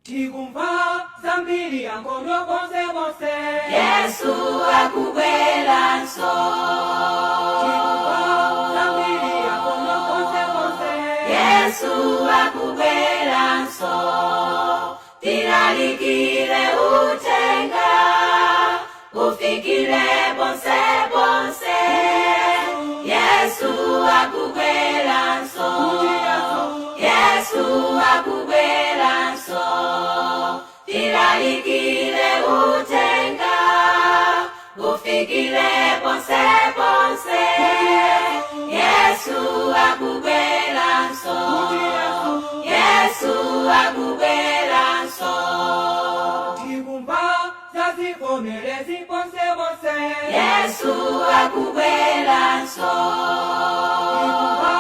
Tikumva zambiri ankondo bonse Yesu akubwela nso. Tikumva zambiri ankondo bonse Yesu akubwela nso. Tilalikile utenga ufikile bonse. Yesu akubwela nso. Yesu akubwela nso. Tilalikile utenga ufikile bonse. Yesu akubwela nso. Yesu akubwela nso. Tikumva zazikomerezi bonse Yesu akubwela nso. Tikumva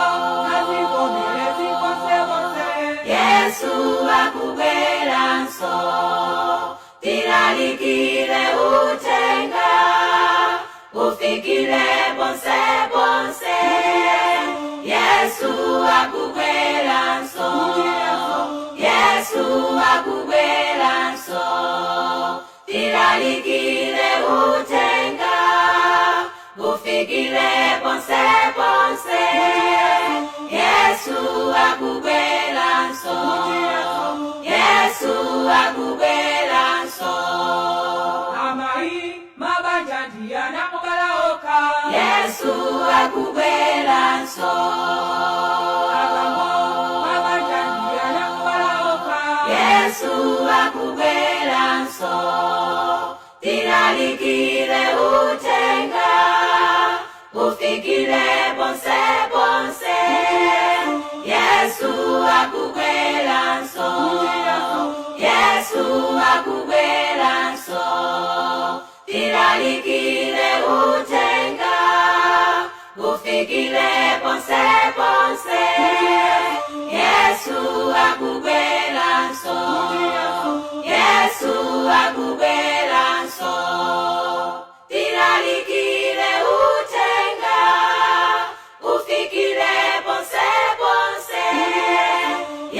zazikomerezi bonse Yesu akubwela nso. Tilalikile utenga ufikile bonse. Yesu akubwela nso. Yesu akubwela nso. Tilalikile utenga ufikile bonse. Yesu akubwela nso. Yesu akubwela nso. Amai mabanja ndiana mukalaoka Yesu akubwela nso. mabanja ndiana mukalaoka Yesu akubwela nso. Tilalikile utenga ufikile bonse. Yesu akubwela nso. Yesu akubwela nso. Tilalikile utenga ufikile bonse. Yesu akubwela nso. Yesu akubwela nso. Tilalikile utenga ufikile bonse.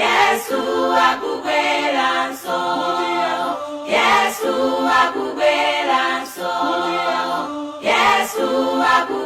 Yesu akubwela nso. Yesu akubwela nso. Yesu akubwela